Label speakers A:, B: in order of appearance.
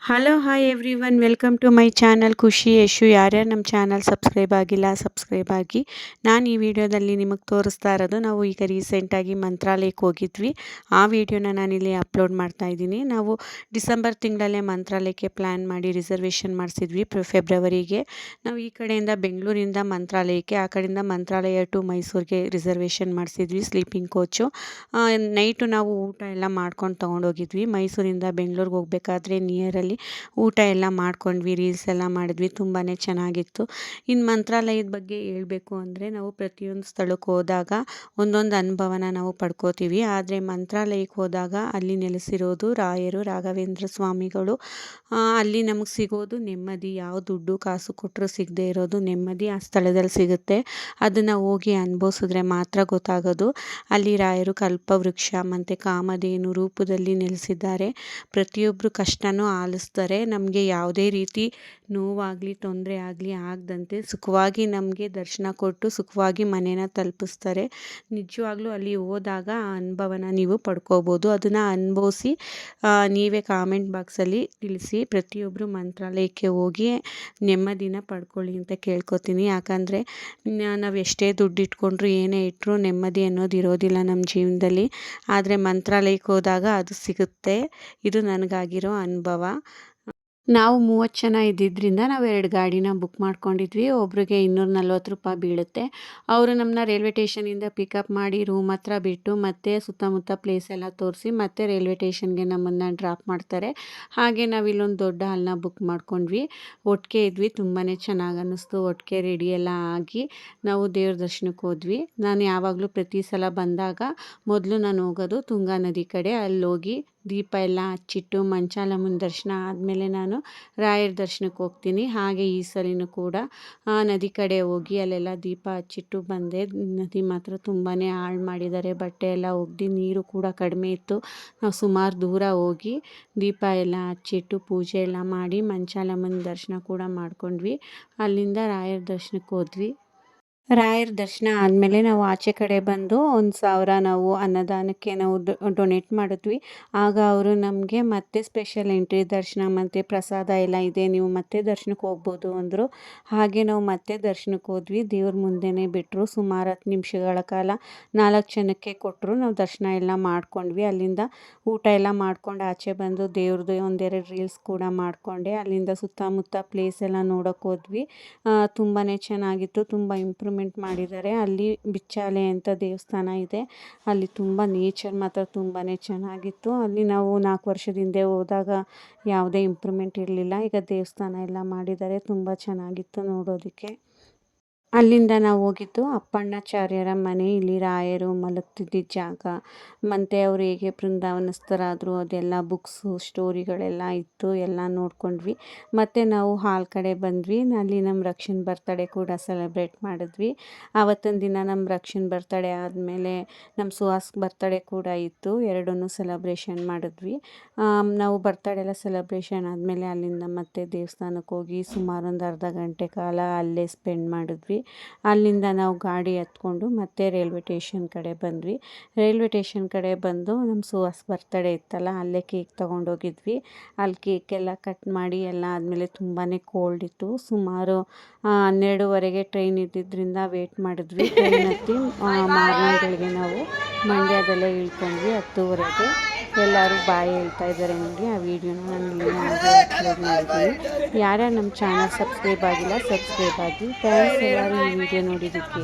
A: Hello hi everyone welcome to my channel Khushi Yashu. ಯಾರ್ಯಾರು ನಮ್ಮ channel subscribe ಆಗಿಲ್ಲ subscribe ಆಗಿ. ನಾನು ಈ ವಿಡಿಯೋದಲ್ಲಿ ನಿಮಗೆ ತೋರಿಸ್ತಾ ಇರೋದು, ನಾವು ಈಗ ರೀಸೆಂಟಾಗಿ ಮಂತ್ರಾಲಯಕ್ಕೆ ಹೋಗಿದ್ವಿ. ಆ ವಿಡಿಯೋನ ನಾನಿಲ್ಲಿ ಅಪ್ಲೋಡ್ ಮಾಡ್ತಾ ಇದ್ದೀನಿ. ನಾವು ಡಿಸೆಂಬರ್ ತಿಂಗಳಲ್ಲೇ ಮಂತ್ರಾಲಯಕ್ಕೆ ಪ್ಲ್ಯಾನ್ ಮಾಡಿ ರಿಸರ್ವೇಷನ್ ಮಾಡಿಸಿದ್ವಿ ಫೆಬ್ರವರಿಗೆ. ನಾವು ಈ ಕಡೆಯಿಂದ ಬೆಂಗಳೂರಿಂದ ಮಂತ್ರಾಲಯಕ್ಕೆ, ಆ ಕಡೆಯಿಂದ ಮಂತ್ರಾಲಯ ಟು ಮೈಸೂರಿಗೆ ರಿಸರ್ವೇಷನ್ ಮಾಡಿಸಿದ್ವಿ ಸ್ಲೀಪಿಂಗ್ ಕೋಚು. ನೈಟು ನಾವು ಊಟ ಎಲ್ಲ ಮಾಡ್ಕೊಂಡು ತೊಗೊಂಡೋಗಿದ್ವಿ. ಮೈಸೂರಿಂದ ಬೆಂಗಳೂರಿಗೆ ಹೋಗ್ಬೇಕಾದ್ರೆ ನಿಯರಲ್ಲಿ ಊಟ ಎಲ್ಲ ಮಾಡ್ಕೊಂಡ್ವಿ, ರೀಲ್ಸ್ ಎಲ್ಲ ಮಾಡಿದ್ವಿ. ತುಂಬಾ ಚೆನ್ನಾಗಿತ್ತು. ಇನ್ನು ಮಂತ್ರಾಲಯದ ಬಗ್ಗೆ ಹೇಳಬೇಕು ಅಂದರೆ, ನಾವು ಪ್ರತಿಯೊಂದು ಸ್ಥಳಕ್ಕೆ ಹೋದಾಗ ಒಂದೊಂದು ಅನುಭವನ ನಾವು ಪಡ್ಕೋತೀವಿ. ಆದರೆ ಮಂತ್ರಾಲಯಕ್ಕೆ ಹೋದಾಗ ಅಲ್ಲಿ ನೆಲೆಸಿರೋದು ರಾಯರು, ರಾಘವೇಂದ್ರ ಸ್ವಾಮಿಗಳು. ಅಲ್ಲಿ ನಮಗೆ ಸಿಗೋದು ನೆಮ್ಮದಿ. ಯಾವ ದುಡ್ಡು ಕಾಸು ಕೊಟ್ಟರು ಸಿಗದೆ ಇರೋದು ನೆಮ್ಮದಿ ಆ ಸ್ಥಳದಲ್ಲಿ ಸಿಗುತ್ತೆ. ಅದನ್ನು ಹೋಗಿ ಅನುಭವಿಸಿದ್ರೆ ಮಾತ್ರ ಗೊತ್ತಾಗೋದು. ಅಲ್ಲಿ ರಾಯರು ಕಲ್ಪವೃಕ್ಷ ಮತ್ತು ಕಾಮಧೇನು ರೂಪದಲ್ಲಿ ನೆಲೆಸಿದ್ದಾರೆ. ಪ್ರತಿಯೊಬ್ಬರು ಕಷ್ಟನೂ ಆಲಿಸ್ತಾರೆ. ನಮಗೆ ಯಾವುದೇ ರೀತಿ ನೋವಾಗಲಿ ತೊಂದರೆ ಆಗಲಿ ಆಗದಂತೆ ಸುಖವಾಗಿ ನಮಗೆ ದರ್ಶನ ಕೊಟ್ಟು ಸುಖವಾಗಿ ಮನೇನ ತಲುಪಿಸ್ತಾರೆ. ನಿಜವಾಗ್ಲೂ ಅಲ್ಲಿ ಹೋದಾಗ ಆ ಅನುಭವನ ನೀವು ಪಡ್ಕೋಬೋದು. ಅದನ್ನು ಅನುಭವಿಸಿ ನೀವೇ ಕಾಮೆಂಟ್ ಬಾಕ್ಸಲ್ಲಿ ತಿಳಿಸಿ. ಪ್ರತಿಯೊಬ್ಬರು ಮಂತ್ರಾಲಯಕ್ಕೆ ಹೋಗಿ ನೆಮ್ಮದಿನ ಪಡ್ಕೊಳ್ಳಿ ಅಂತ ಕೇಳ್ಕೊತೀನಿ. ಯಾಕಂದರೆ ನಾವು ಎಷ್ಟೇ ದುಡ್ಡು ಇಟ್ಕೊಂಡ್ರು ಏನೇ ಇಟ್ಟರು ನೆಮ್ಮದಿ ಅನ್ನೋದು ಇರೋದಿಲ್ಲ ನಮ್ಮ ಜೀವನದಲ್ಲಿ. ಆದರೆ ಮಂತ್ರಾಲಯಕ್ಕೆ ಹೋದಾಗ ಅದು ಸಿಗುತ್ತೆ. ಇದು ನನಗಾಗಿರೋ ಅನುಭವ. ನಾವು 30 ಜನ ಇದ್ದಿದ್ದರಿಂದ ನಾವು 2 ಗಾಡಿನ ಬುಕ್ ಮಾಡ್ಕೊಂಡಿದ್ವಿ. ಒಬ್ರಿಗೆ 240 ರೂಪಾಯಿ ಬೀಳುತ್ತೆ. ಅವರು ನಮ್ಮನ್ನ ರೈಲ್ವೆ ಸ್ಟೇಷನಿಂದ ಪಿಕಪ್ ಮಾಡಿ ರೂಮ್ ಹತ್ರ ಬಿಟ್ಟು ಮತ್ತೆ ಸುತ್ತಮುತ್ತ ಪ್ಲೇಸ್ ಎಲ್ಲ ತೋರಿಸಿ ಮತ್ತೆ ರೈಲ್ವೆ ಸ್ಟೇಷನ್ಗೆ ನಮ್ಮನ್ನು ಡ್ರಾಪ್ ಮಾಡ್ತಾರೆ. ಹಾಗೆ ನಾವು ಇಲ್ಲೊಂದು ದೊಡ್ಡ ಹಾಲ್ನ ಬುಕ್ ಮಾಡ್ಕೊಂಡ್ವಿ. ಒಟ್ಟಿಗೆ ಇದ್ವಿ. ತುಂಬಾ ಚೆನ್ನಾಗಿ ಅನ್ನಿಸ್ತು. ಒಟ್ಟಿಗೆ ರೆಡಿ ಎಲ್ಲ ಆಗಿ ನಾವು ದೇವ್ರ ದರ್ಶನಕ್ಕೆ ಹೋದ್ವಿ. ನಾನು ಯಾವಾಗಲೂ ಪ್ರತಿ ಸಲ ಬಂದಾಗ ಮೊದಲು ನಾನು ಹೋಗೋದು ತುಂಗಾ ನದಿ ಕಡೆ. ಅಲ್ಲೋಗಿ ದೀಪ ಎಲ್ಲ ಹಚ್ಚಿಟ್ಟು ಮಂಚಾಲಮ್ಮನ ದರ್ಶನ ಆದಮೇಲೆ ನಾನು ರಾಯರ ದರ್ಶನಕ್ಕೆ ಹೋಗ್ತೀನಿ. ಹಾಗೆ ಈ ಸಲಿನೂ ಕೂಡ ನದಿ ಕಡೆ ಹೋಗಿ ಅಲ್ಲೆಲ್ಲ ದೀಪ ಹಚ್ಚಿಟ್ಟು ಬಂದೆ. ನದಿ ಮಾತ್ರ ತುಂಬಾ ಹಾಳು ಮಾಡಿದ್ದಾರೆ. ಬಟ್ಟೆ ಎಲ್ಲ ಒಗ್ದು ನೀರು ಕೂಡ ಕಡಿಮೆ ಇತ್ತು. ನಾವು ಸುಮಾರು ದೂರ ಹೋಗಿ ದೀಪ ಎಲ್ಲ ಹಚ್ಚಿಟ್ಟು ಪೂಜೆ ಎಲ್ಲ ಮಾಡಿ ಮಂಚಾಲಮ್ಮನ ದರ್ಶನ ಕೂಡ ಮಾಡ್ಕೊಂಡ್ವಿ. ಅಲ್ಲಿಂದ ರಾಯರ ದರ್ಶನಕ್ಕೆ ಹೋದ್ವಿ. ರಾಯರ ದರ್ಶನ ಆದಮೇಲೆ ನಾವು ಆಚೆ ಕಡೆ ಬಂದು 1,000 ನಾವು ಅನ್ನದಾನಕ್ಕೆ ನಾವು ಡೊನೇಟ್ ಮಾಡಿದ್ವಿ. ಆಗ ಅವರು ನಮಗೆ ಮತ್ತೆ ಸ್ಪೆಷಲ್ ಎಂಟ್ರಿ ದರ್ಶನ ಮತ್ತು ಪ್ರಸಾದ ಎಲ್ಲ ಇದೆ, ನೀವು ಮತ್ತೆ ದರ್ಶನಕ್ಕೆ ಹೋಗ್ಬೋದು ಅಂದರು. ಹಾಗೆ ನಾವು ಮತ್ತೆ ದರ್ಶನಕ್ಕೆ ಹೋದ್ವಿ. ದೇವ್ರ ಮುಂದೆನೇ ಬಿಟ್ಟರು. ಸುಮಾರು 10 ನಿಮಿಷಗಳ ಕಾಲ 4 ಜನಕ್ಕೆ ಕೊಟ್ಟರು. ನಾವು ದರ್ಶನ ಎಲ್ಲ ಮಾಡ್ಕೊಂಡ್ವಿ. ಅಲ್ಲಿಂದ ಊಟ ಎಲ್ಲ ಮಾಡ್ಕೊಂಡು ಆಚೆ ಬಂದು ದೇವ್ರದ್ದು ಒಂದೆರಡು ರೀಲ್ಸ್ ಕೂಡ ಮಾಡಿಕೊಂಡೆ. ಅಲ್ಲಿಂದ ಸುತ್ತಮುತ್ತ ಪ್ಲೇಸ್ ಎಲ್ಲ ನೋಡೋಕೆ ಹೋದ್ವಿ. ತುಂಬಾ ಚೆನ್ನಾಗಿತ್ತು. ತುಂಬ ಇಂಪ್ರೂವ್ಮೆಂಟ್ ಮಾಡಿದ್ದಾರೆ. ಅಲ್ಲಿ ಬಿಚ್ಚಾಲೆ ಅಂತ ದೇವಸ್ಥಾನ ಇದೆ. ಅಲ್ಲಿ ತುಂಬ ನೇಚರ್ ಮಾತ್ರ ತುಂಬಾ ಚೆನ್ನಾಗಿತ್ತು. ಅಲ್ಲಿ ನಾವು 4 ವರ್ಷದ ಹಿಂದೆ ಹೋದಾಗ ಯಾವುದೇ ಇಂಪ್ರೂವ್ಮೆಂಟ್ ಇರಲಿಲ್ಲ. ಈಗ ದೇವಸ್ಥಾನ ಎಲ್ಲ ಮಾಡಿದ್ದಾರೆ. ತುಂಬ ಚೆನ್ನಾಗಿತ್ತು ನೋಡೋದಕ್ಕೆ. ಅಲ್ಲಿಂದ ನಾವು ಹೋಗಿದ್ದು ಅಪ್ಪಣ್ಣಾಚಾರ್ಯರ ಮನೆ. ಇಲ್ಲಿ ರಾಯರು ಮಲಗ್ತಿದ್ದಿದ್ದ ಜಾಗ ಮತ್ತು ಅವರು ಹೇಗೆ ಬೃಂದಾವನಸ್ಥರಾದರು ಅದೆಲ್ಲ ಬುಕ್ಸು ಸ್ಟೋರಿಗಳೆಲ್ಲ ಇತ್ತು. ಎಲ್ಲ ನೋಡ್ಕೊಂಡ್ವಿ. ಮತ್ತು ನಾವು ಹಾಲ್ ಕಡೆ ಬಂದ್ವಿ. ಅಲ್ಲಿ ನಮ್ಮ ರಕ್ಷನ್ ಬರ್ತಡೇ ಕೂಡ ಸೆಲೆಬ್ರೇಟ್ ಮಾಡಿದ್ವಿ. ಆವತ್ತಿನ ದಿನ ನಮ್ಮ ರಕ್ಷನ್ ಬರ್ತಡೇ ಆದಮೇಲೆ ನಮ್ಮ ಸುಹಾಸ್ ಬರ್ತಡೇ ಕೂಡ ಇತ್ತು. ಎರಡನ್ನೂ ಸೆಲೆಬ್ರೇಷನ್ ಮಾಡಿದ್ವಿ. ನಾವು ಬರ್ತಡೇ ಎಲ್ಲ ಸೆಲೆಬ್ರೇಷನ್ ಆದಮೇಲೆ ಅಲ್ಲಿಂದ ಮತ್ತೆ ದೇವಸ್ಥಾನಕ್ಕೆ ಹೋಗಿ ಸುಮಾರು ಒಂದು ಅರ್ಧ ಗಂಟೆ ಕಾಲ ಅಲ್ಲೇ ಸ್ಪೆಂಡ್ ಮಾಡಿದ್ವಿ. ಅಲ್ಲಿಂದ ನಾವು ಗಾಡಿ ಹತ್ಕೊಂಡು ಮತ್ತೆ ರೈಲ್ವೆ ಸ್ಟೇಷನ್ ಕಡೆ ಬಂದ್ವಿ. ರೈಲ್ವೆ ಸ್ಟೇಷನ್ ಕಡೆ ಬಂದು ನಮ್ಮ ಸುಹಾಸ್ ಬರ್ತಡೇ ಇತ್ತಲ್ಲ, ಅಲ್ಲೇ ಕೇಕ್ ತೊಗೊಂಡೋಗಿದ್ವಿ. ಅಲ್ಲಿ ಕೇಕೆಲ್ಲ ಕಟ್ ಮಾಡಿ ಎಲ್ಲ ಆದಮೇಲೆ ತುಂಬಾ ಕೋಲ್ಡ್ ಇತ್ತು. ಸುಮಾರು 12:30ಗೆ ಟ್ರೈನ್ ಇದ್ದಿದ್ದರಿಂದ ವೇಟ್ ಮಾಡಿದ್ವಿ. ಟ್ರೈನ್ ಹತ್ತಿ ಮಾರನೇ ಬೆಳಗ್ಗೆ ನಾವು ಮಂಡ್ಯದಲ್ಲೇ ಇಳ್ಕೊಂಡ್ವಿ 10:30ಗೆ. ಎಲ್ಲರೂ ಬಾಯಿ ಹೇಳ್ತಾ ಇದ್ದಾರೆ ನನಗೆ. ಆ ವಿಡಿಯೋನ ನಾನು ಇಲ್ಲಿ ಅಪ್ಲೋಡ್ ಮಾಡಿದ್ದೀನಿ. ಯಾರ್ಯಾರು ನಮ್ಮ ಚಾನಲ್ ಸಬ್ಸ್ಕ್ರೈಬ್ ಆಗಿಲ್ಲ ಸಬ್ಸ್ಕ್ರೈಬ್ ಆಗಿ. ಥ್ಯಾಂಕ್ಸ್ ಎಲ್ಲರೂ ಈ ವಿಡಿಯೋ ನೋಡಿದ್ದಕ್ಕೆ.